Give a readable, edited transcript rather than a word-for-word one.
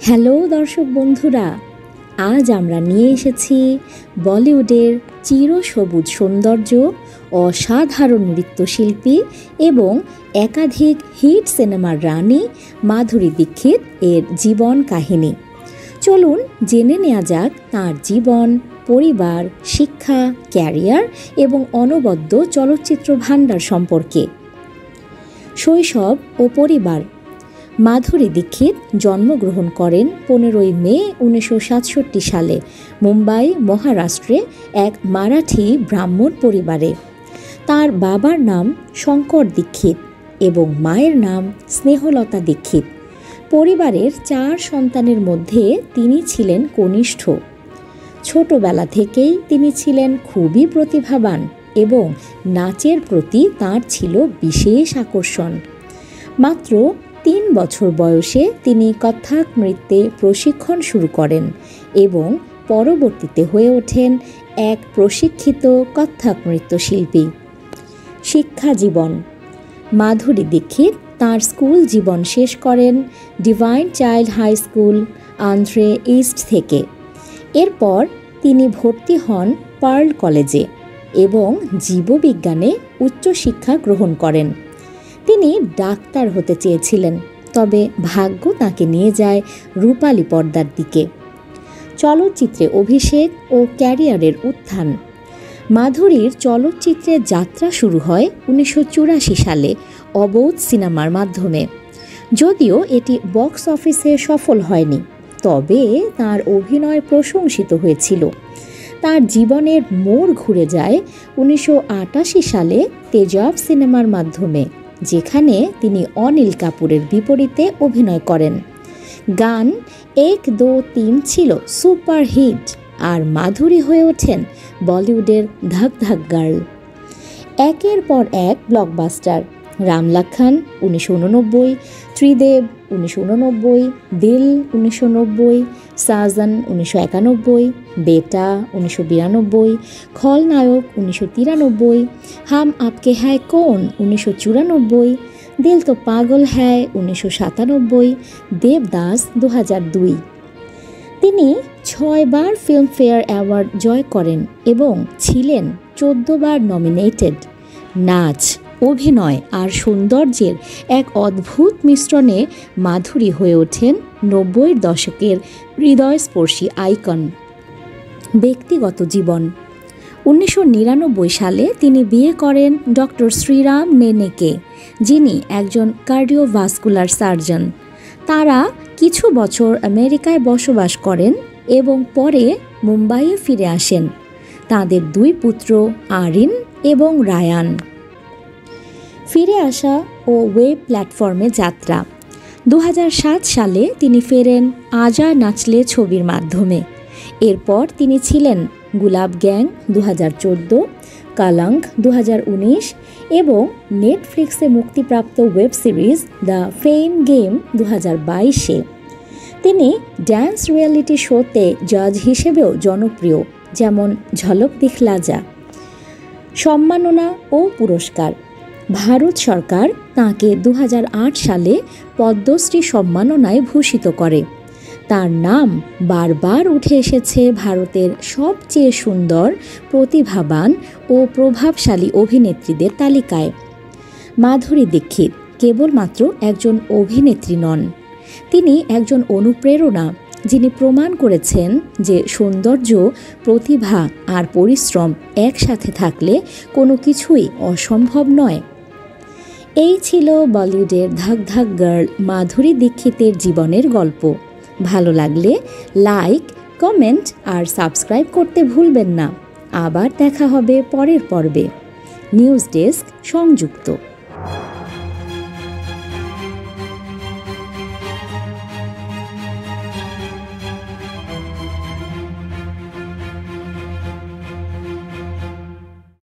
Hello দর্শক বন্ধুরা, আজ আমরা নিয়ে এসেছি বলিউডের চিরসবুজ সৌন্দর্য, অসাধারণ নৃত্যশিল্পী এবং একাধিক হিট সিনেমার রানী মাধুরী দীক্ষিত এর জীবন কাহিনী। চলুন জেনে নেওয়া যাক তাঁর জীবন, পরিবার, শিক্ষা, ক্যারিয়ার এবং অনবদ্য চলচ্চিত্র ভাণ্ডার সম্পর্কে। শৈশব ও পরিবার। মাধুরী দীক্ষিত জন্মগ্রহণ করেন 15 মে 1967 সালে মুম্বাই, মহারাষ্ট্রে এক মারাঠি ব্রাহ্মণ পরিবারে। তার বাবার নাম শঙ্কর দীক্ষিত এবং মায়ের নাম স্নেহলতা দীক্ষিত। পরিবারের 4 সন্তানের মধ্যে তিনি ছিলেন কনিষ্ঠ। ছোটবেলা থেকেই তিনি ছিলেন খুবই প্রতিভাবান এবং নাচের প্রতি তার ছিল বিশেষ আকর্ষণ। মাত্র 3 বছর বয়সে তিনি কত্থক নৃত্যে প্রশিক্ষণ শুরু করেন এবং পরবর্তীতে হয়ে ওঠেন এক প্রশিক্ষিত কত্থক নৃত্যশিল্পী। শিক্ষা জীবন। মাধুরী দীক্ষিত তাঁর স্কুল জীবন শেষ করেন divine child high school, Andheri east থেকে। এরপর তিনি ভর্তি হন পার্ল কলেজে এবং জীববিজ্ঞানে উচ্চশিক্ষা গ্রহণ করেন। তিনি ডাক্তার হতে চেয়েছিলেন, তবে ভাগ্য তাকে নিয়ে যায় রূপালী পর্দার দিকে। চলচ্চিত্রে অভিষেক ও ক্যারিয়ারের উত্থান। মাধুরীর চলচ্চিত্রের যাত্রা শুরু হয় 1984 সালে অবোধ সিনেমার মাধ্যমে। যদিও এটি বক্স অফিসে সফল হয়নি, তবে তার অভিনয় প্রশংসিত হয়েছিল। তার জীবনের মোড় ঘুরে যায় 1988 সালে তেজাব সিনেমার মাধ্যমে, যেখানে তিনি অনিল কাপুরের বিপরীতে অভিনয় করেন। গান 1, 2, 3 ছিল সুপারহিট, আর মাধুরী হয়ে ওঠেন বলিউডের ধাক ধাক গার্ল। একের পর এক ব্লকবাস্টার: রাম লক্ষ্মণ 1989, ত্রিদেব 1989, দিল 1990, সাজন 1991, বেটা 1992, খলনায়ক 1993, হাম আপকে হ্যায় কৌন 1994, দিল তো পাগল হ্যায় 1997, দেবদাস 2002। তিনি 6 বার ফিল্মফেয়ার অ্যাওয়ার্ড জয় করেন এবং ছিলেন 14 বার নমিনেটেড। নাচ, অভিনয় আর সৌন্দর্যের এক অদ্ভুত মিশ্রণে মাধুরী হয়ে ওঠেন 90-এর দশকের হৃদয়স্পর্শী আইকন। ব্যক্তিগত জীবন। 1999 সালে তিনি বিয়ে করেন ডক্টর শ্রীরাম নেনেকে, যিনি একজন কার্ডিওভাস্কুলার সার্জন। তারা কিছু বছর আমেরিকায় বসবাস করেন এবং পরে মুম্বাইয়ে ফিরে আসেন। তাদের 2 পুত্র আরিন এবং রায়ান। ফিরে আসা ও ওয়েব প্ল্যাটফর্মে যাত্রা। 2007 সালে তিনি ফেরেন আজা নাচলে ছবির মাধ্যমে। এরপর তিনি ছিলেন গুলাব গ্যাং 2014, কালাঙ্ক 2019 এবং নেটফ্লিক্সে মুক্তিপ্রাপ্ত web series the fame game 2022-এ। তিনি ড্যান্স রিয়েলিটি শোতে জাজ হিসেবেও জনপ্রিয়, যেমন ঝলক দিখলা যা। সম্মাননা ও পুরস্কার। ভারত সরকার তাঁকে 2008 সালে পদ্মশ্রী সম্মাননায় ভূষিত করে। তার নাম বারবার উঠে এসেছে ভারতের সবচেয়ে সুন্দর, প্রতিভাবান ও প্রভাবশালী অভিনেত্রীদের তালিকায়। মাধুরী দীক্ষিত কেবলমাত্র একজন অভিনেত্রী নন, তিনি একজন অনুপ্রেরণা, যিনি প্রমাণ করেছেন যে সৌন্দর্য, প্রতিভা আর পরিশ্রম একসাথে থাকলে কোনো কিছুই অসম্ভব নয়। এই ছিল বলিউডের ধাক ধাক গার্ল মাধুরী দীক্ষিতের জীবনের গল্প। ভালো লাগলে লাইক, কমেন্ট আর সাবস্ক্রাইব করতে ভুলবেন না। আবার দেখা হবে পরের পর্বে। নিউজ ডেস্ক সংযুক্ত।